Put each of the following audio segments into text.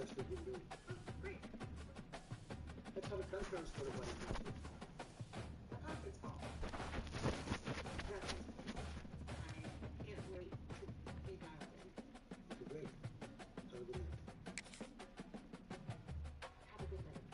That's what we're doing. Great. Let's have a conference for the body council. A conference call. Yeah, I can't wait to be dialed in. okay, great. Have a good night. Have a good night.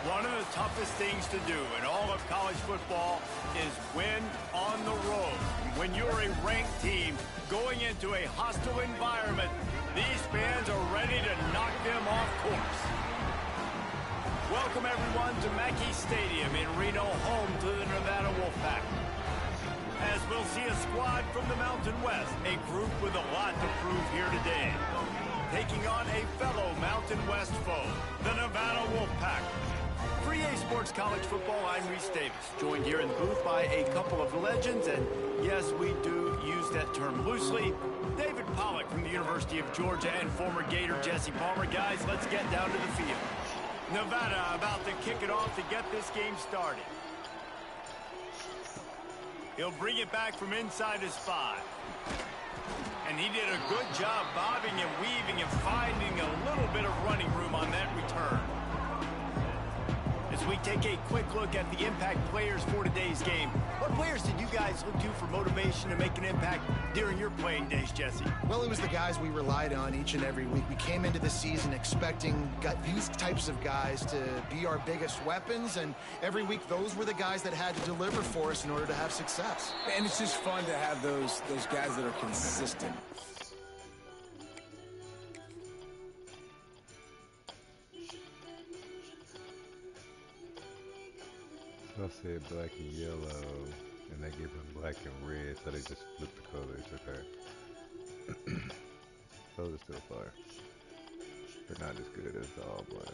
One of the toughest things to do in all of college football is win on the road. When you're a ranked team going into a hostile environment, these fans are ready to knock them off course. Welcome everyone to Mackey Stadium in Reno, home to the Nevada Wolfpack. As we'll see a squad from the Mountain West, a group with a lot to prove here today. Taking on a fellow Mountain West foe, the Nevada Wolfpack. For EA Sports College Football, I'm Reese Davis, joined here in the booth by a couple of legends, and yes, we do use that term loosely. David Pollack from the University of Georgia and former Gator Jesse Palmer. Guys, let's get down to the field. Nevada about to kick it off to get this game started. He'll bring it back from inside his 5. And he did a good job bobbing and weaving and finding a little bit of running room on that return. As we take a quick look at the impact players for today's game, what players did you guys look to for motivation to make an impact during your playing days, Jesse? Well, it was the guys we relied on each and every week. We came into the season expecting these types of guys to be our biggest weapons, and every week those were the guys that had to deliver for us in order to have success. And it's just fun to have those guys that are consistent. I said black and yellow, and they give him black and red, so they just flip the colors, okay. Those are still fire. They're not as good as the all blacks.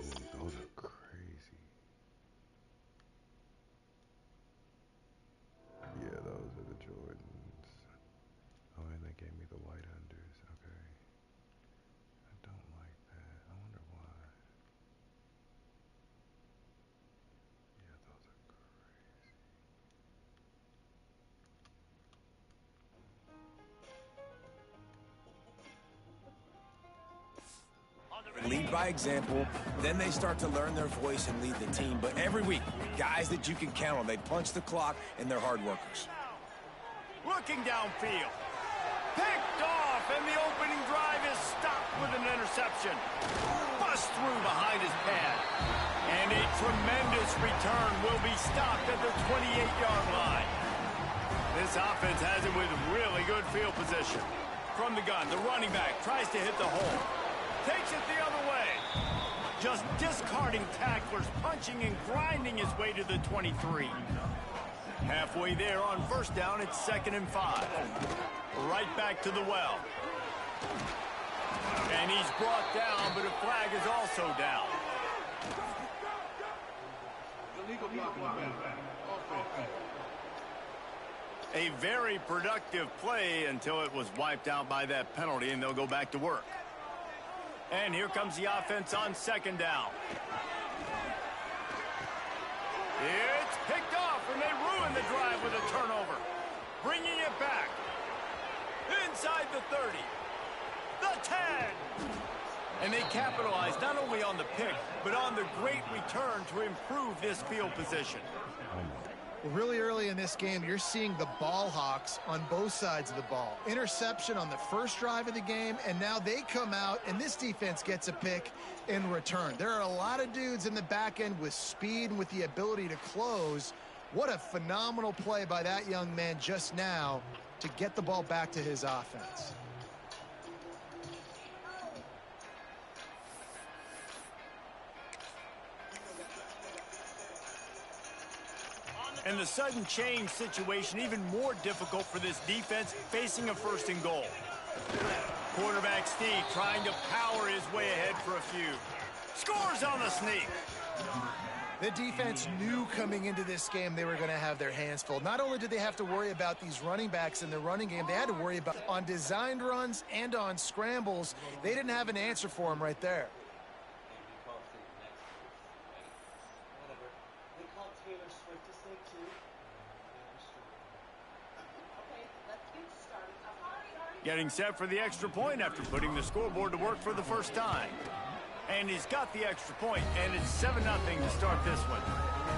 Oh, those are crazy. Yeah, those are the Jordans. Oh, and they gave me the white unders, okay. I don't like that. I wonder why. Yeah, those are crazy. Lead by example, then they start to learn their voice and lead the team. But every week, guys that you can count on, they punch the clock and they're hard workers. Looking downfield. Picked off, and the opening drive is stopped with an interception. Bust through behind his pad. And a tremendous return will be stopped at the 28-yard line. This offense has it with really good field position. From the gun, the running back tries to hit the hole. Takes it the other way. Just discarding tacklers, punching and grinding his way to the 23. Halfway there on first down, it's 2nd and 5. Right back to the well. And he's brought down, but a flag is also down. A very productive play until it was wiped out by that penalty, and they'll go back to work. And here comes the offense on 2nd down. It's picked off, and they ruin the drive with a turnover. Bringing it back. Inside the 30. The 10. And they capitalized not only on the pick, but on the great return to improve this field position. Well, really early in this game, you're seeing the ball hawks on both sides of the ball. Interception on the first drive of the game, and now they come out, and this defense gets a pick in return. There are a lot of dudes in the back end with speed and with the ability to close. What a phenomenal play by that young man just now to get the ball back to his offense. And the sudden change situation even more difficult for this defense facing a 1st and goal. Quarterback Steve trying to power his way ahead for a few. Scores on the sneak. The defense knew coming into this game they were going to have their hands full. Not only did they have to worry about these running backs in the running game, they had to worry about on designed runs and on scrambles. They didn't have an answer for them right there. They called Taylor Getting set for the extra point after putting the scoreboard to work for the first time. And he's got the extra point, and it's 7-0 to start this one.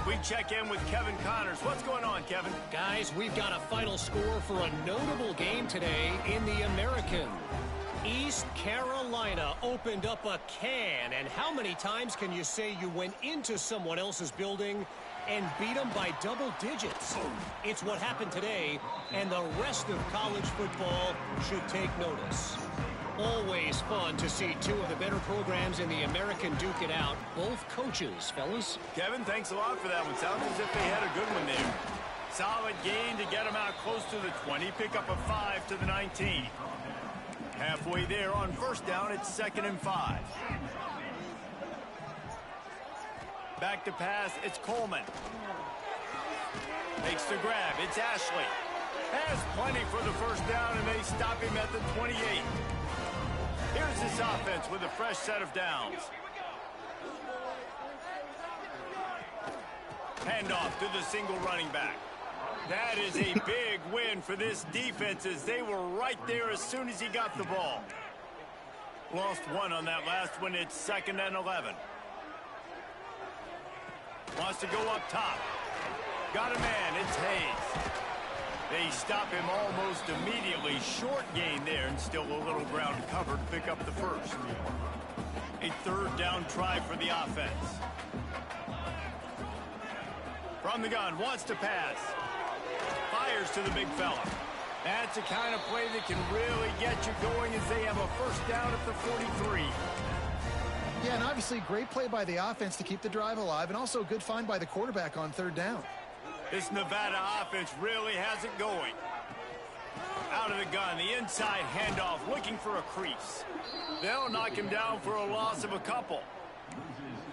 We check in with Kevin Connors. What's going on, Kevin? Guys, we've got a final score for a notable game today in the American. East Carolina opened up a can, and how many times can you say you went into someone else's building and beat them by double digits? It's what happened today, and the rest of college football should take notice. Always fun to see two of the better programs in the American duke it out. Both coaches, fellas. Kevin, thanks a lot for that one. Sounds as if they had a good one there. Solid gain to get them out close to the 20. Pick up a 5 to the 19. Halfway there on first down, it's 2nd and 5. Back to pass, it's Coleman. Makes the grab, it's Ashley. Has plenty for the first down, and they stop him at the 28. Here's this offense with a fresh set of downs. Handoff to the single running back. That is a big win for this defense as they were right there as soon as he got the ball. Lost one on that last one. It's 2nd and 11. Wants to go up top. Got a man. It's Hayes. They stop him almost immediately. Short gain there and still a little ground covered to pick up the first. A 3rd down try for the offense. From the gun, wants to pass. Fires to the big fella. That's the kind of play that can really get you going as they have a first down at the 43. Yeah, and obviously great play by the offense to keep the drive alive, and also a good find by the quarterback on 3rd down. This Nevada offense really has it going. Out of the gun, the inside handoff, looking for a crease. They'll knock him down for a loss of a couple.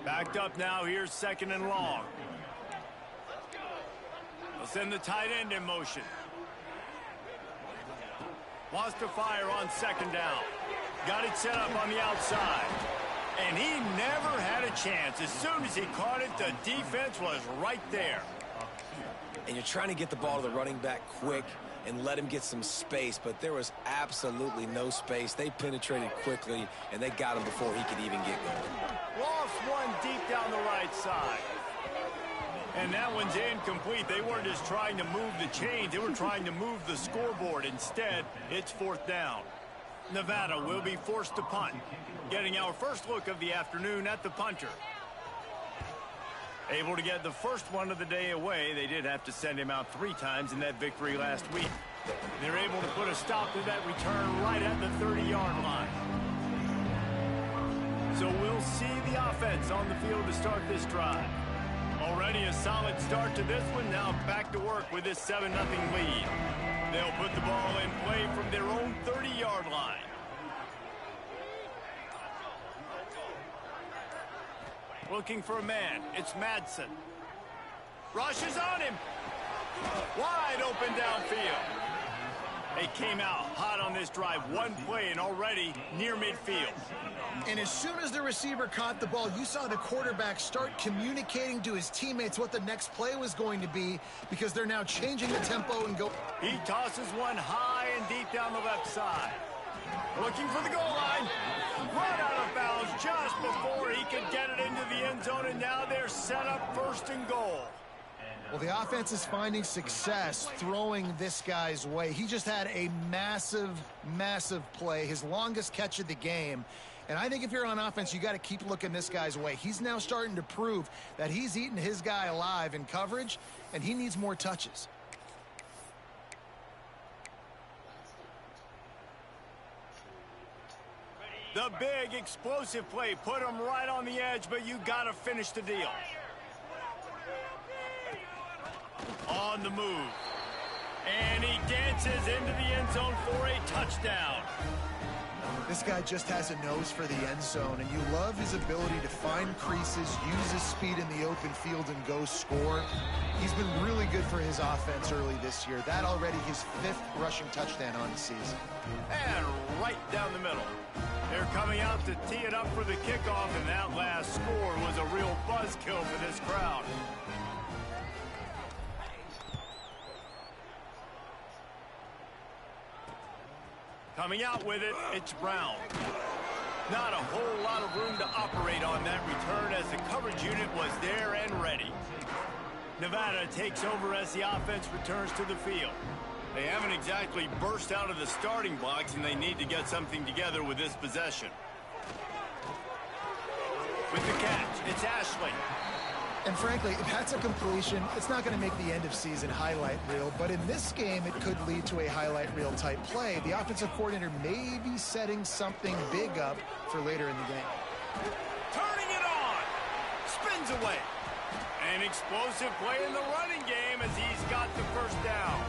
Backed up now, here's 2nd and long. They'll send the tight end in motion. Wants to fire on 2nd down. Got it set up on the outside. And he never had a chance. As soon as he caught it, the defense was right there. And you're trying to get the ball to the running back quick and let him get some space, but there was absolutely no space. They penetrated quickly, and they got him before he could even get going. Lost one deep down the right side. And that one's incomplete. They weren't just trying to move the chains. They were trying to move the scoreboard. Instead, it's 4th down. Nevada will be forced to punt. Getting our first look of the afternoon at the punter. Able to get the first one of the day away. They did have to send him out 3 times in that victory last week. They're able to put a stop to that return right at the 30-yard line. So we'll see the offense on the field to start this drive. Already a solid start to this one. Now back to work with this 7-0 lead. They'll put the ball in play from their own 30-yard line. Looking for a man. It's Madsen. Rushes on him. Wide open downfield. They came out hot on this drive. One play and already near midfield. And as soon as the receiver caught the ball, you saw the quarterback start communicating to his teammates what the next play was going to be, because they're now changing the tempo and go. He tosses one high and deep down the left side. Looking for the goal line. Run out of bounds just before he could get it into the end zone, and now they're set up 1st and goal. Well, the offense is finding success throwing this guy's way. He just had a massive, massive play, his longest catch of the game. And I think if you're on offense, you got to keep looking this guy's way. He's now starting to prove that he's eating his guy alive in coverage, and he needs more touches. The big explosive play put him right on the edge, but you got to finish the deal. On the move. And he dances into the end zone for a touchdown. This guy just has a nose for the end zone, and you love his ability to find creases, use his speed in the open field, and go score. He's been really good for his offense early this year. That already his 5th rushing touchdown on the season. And right down the middle. They're coming out to tee it up for the kickoff, and that last score was a real buzzkill for this crowd. Coming out with it, it's Brown. Not a whole lot of room to operate on that return as the coverage unit was there and ready. Nevada takes over as the offense returns to the field. They haven't exactly burst out of the starting blocks, and they need to get something together with this possession. With the catch, it's Ashley. And frankly, if that's a completion, it's not going to make the end-of-season highlight reel. But in this game, it could lead to a highlight reel type play. The offensive coordinator may be setting something big up for later in the game. Turning it on. Spins away. An explosive play in the running game as he's got the first down.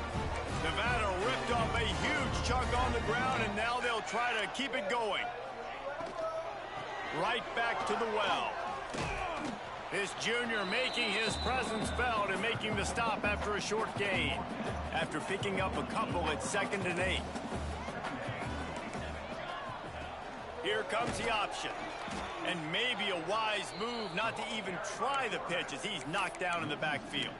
Nevada ripped off a huge chunk on the ground, and now they'll try to keep it going. Right back to the well. This junior making his presence felt and making the stop after a short gain. After picking up a couple at 2nd and 8. Here comes the option. And maybe a wise move not to even try the pitch as he's knocked down in the backfield.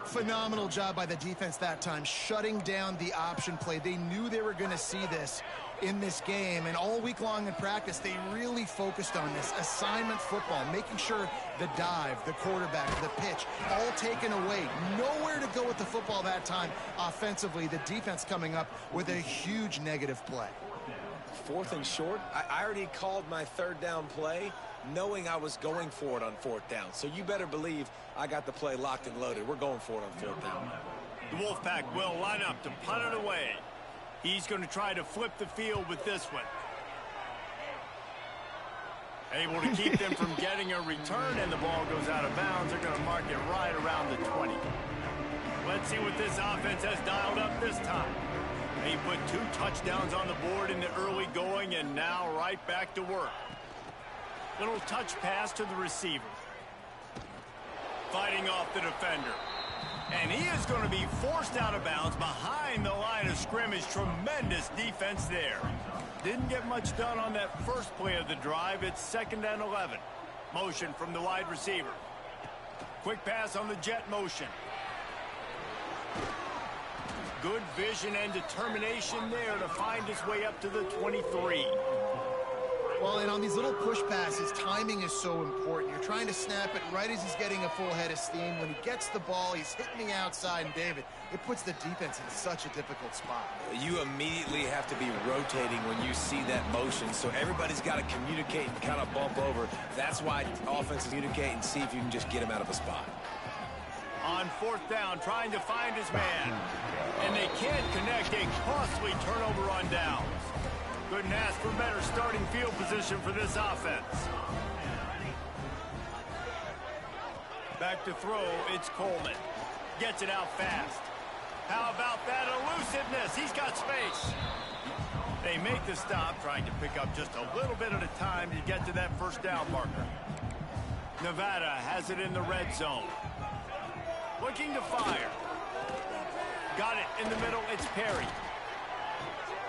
Phenomenal job by the defense that time, shutting down the option play. They knew they were going to see this in this game, and all week long in practice, they really focused on this assignment football, making sure the dive, the quarterback, the pitch, all taken away. Nowhere to go with the football that time. Offensively, the defense coming up with a huge negative play. 4th and short. I already called my 3rd down play, knowing I was going for it on 4th down. So you better believe I got the play locked and loaded. We're going for it on 4th down. The Wolfpack will line up to punt it away. He's going to try to flip the field with this one. Able to keep them from getting a return, and the ball goes out of bounds. They're going to mark it right around the 20. Let's see what this offense has dialed up this time. They put 2 touchdowns on the board in the early going, and now right back to work. Little touch pass to the receiver. Fighting off the defender. And he is going to be forced out of bounds behind the line of scrimmage. Tremendous defense there. Didn't get much done on that first play of the drive. It's 2nd and 11. Motion from the wide receiver. Quick pass on the jet motion. Good vision and determination there to find his way up to the 23. Well, and on these little push passes, timing is so important. You're trying to snap it right as he's getting a full head of steam. When he gets the ball, he's hitting the outside, and David, it puts the defense in such a difficult spot. You immediately have to be rotating when you see that motion, so everybody's got to communicate and kind of bump over. That's why offenses communicate and see if you can just get him out of a spot. On 4th down, trying to find his man. And they can't connect. A costly turnover on downs. Couldn't ask for better starting field position for this offense. Back to throw, it's Coleman. Gets it out fast. How about that elusiveness? He's got space. They make the stop, trying to pick up just a little bit at a time to get to that 1st down marker. Nevada has it in the red zone. Looking to fire. Got it in the middle, it's Perry.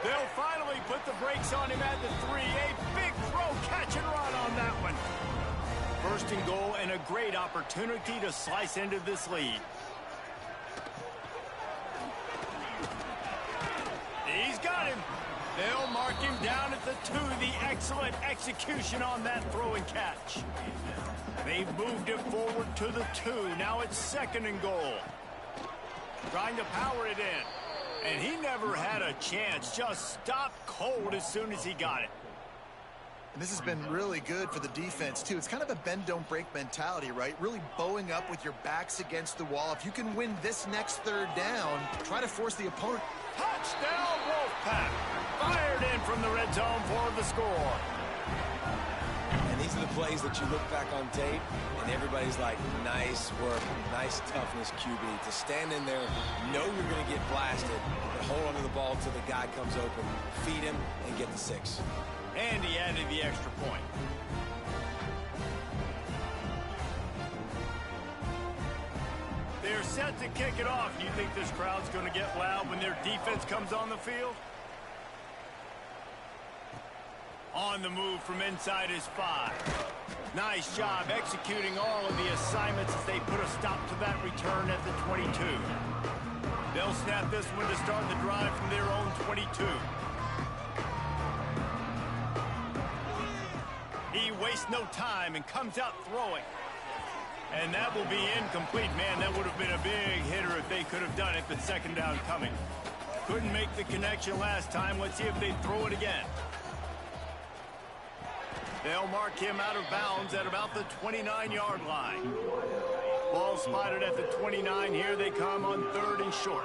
They'll finally put the brakes on him at the 3. A big throw, catch and run on that one. 1st and goal, and a great opportunity to slice into this lead. He's got him. They'll mark him down at the 2. The excellent execution on that throw and catch. They've moved it forward to the 2. Now it's 2nd and goal. Trying to power it in. And he never had a chance. Just stopped cold as soon as he got it. And this has been really good for the defense, too. It's kind of a bend-don't-break mentality, right? Really bowing up with your backs against the wall. If you can win this next 3rd down, try to force the opponent. Touchdown, Wolfpack. Fired in from the red zone for the score. And these are the plays that you look back on tape, and everybody's like, nice work, nice toughness, QB. To stand in there, know you're going to get blasted, but hold onto the ball until the guy comes open, feed him, and get the 6. And he added the extra point. They're set to kick it off. You think this crowd's going to get loud when their defense comes on the field? On the move from inside his 5. Nice job executing all of the assignments as they put a stop to that return at the 22. They'll snap this one to start the drive from their own 22. He wastes no time and comes out throwing. And that will be incomplete. Man, that would have been a big hitter if they could have done it, but second down coming. Couldn't make the connection last time. Let's see if they throw it again. They'll mark him out of bounds at about the 29-yard line. Ball spotted at the 29. Here they come on 3rd and short.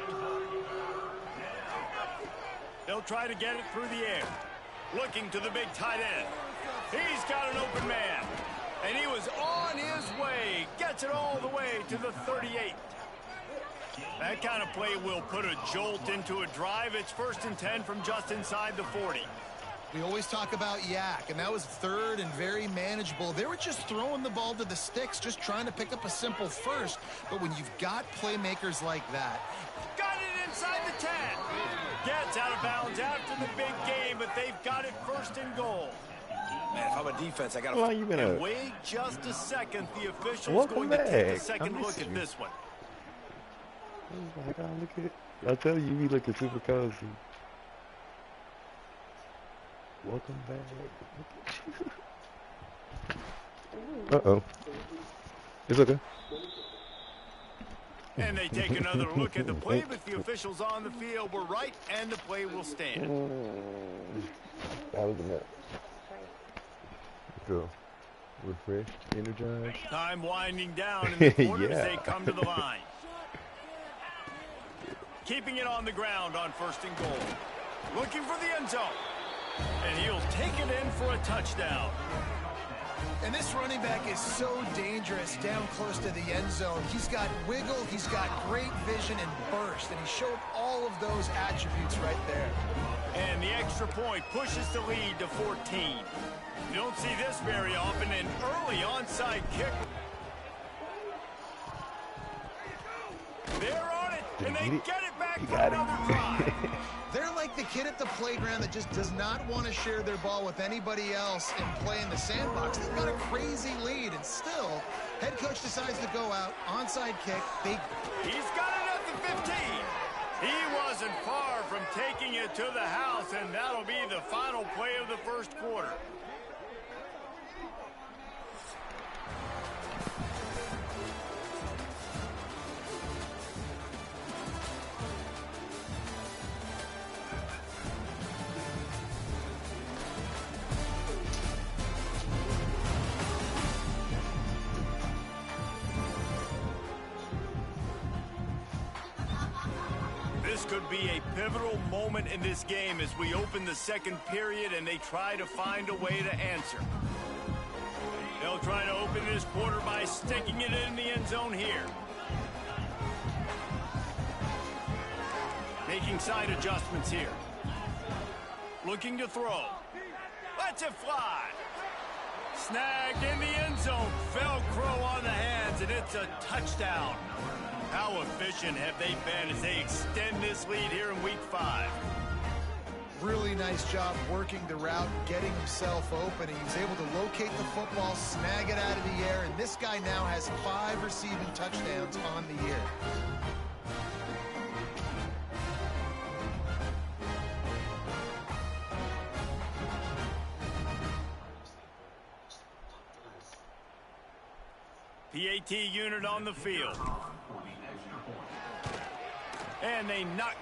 They'll try to get it through the air. Looking to the big tight end. He's got an open man. And he was on his way. Gets it all the way to the 38. That kind of play will put a jolt into a drive. It's 1st and 10 from just inside the 40. We always talk about Yak, and that was 3rd and very manageable. They were just throwing the ball to the sticks, just trying to pick up a simple first. But when you've got playmakers like that. Got it inside the 10. Gets out of bounds after the big game, but they've got it 1st and goal. Man, if I'm a defense, I got How long to... you been And up? wait just a second. The official's Welcome going to take a back. second I look missed at you. this one. Oh my God, look at, I tell you, you be looking super cozy. Welcome back. Uh-oh. It's okay. And they take another look at the play, but the officials on the field were right, and the play will stand. That was enough. Feel refreshed, energized. Time winding down in the quarter as they Yeah. come to the line. Keeping it on the ground on 1st and goal. Looking for the end zone. And he'll take it in for a touchdown. And this running back is so dangerous down close to the end zone. He's got wiggle, he's got great vision and burst, and he showed all of those attributes right there. And the extra point pushes the lead to 14. You don't see this very often. An early onside kick. They're on it, and they get it back for another drive. They're like the kid at the playground that just does not want to share their ball with anybody else and play in the sandbox. They've got a crazy lead, and still, head coach decides to go out, onside kick. He's got it at the 15. He wasn't far from taking it to the house, and that'll be the final play of the 1st quarter. This could be a pivotal moment in this game as we open the 2nd period and they try to find a way to answer. They'll try to open this quarter by sticking it in the end zone here. Making side adjustments here. Looking to throw. Lets it fly. Snagged in the end zone. Velcro on the hands, and it's a touchdown. How efficient have they been as they extend this lead here in week 5? Really nice job working the route, getting himself open. He was able to locate the football, snag it out of the air, and this guy now has 5 receiving touchdowns on the year. PAT unit on the field. And they knock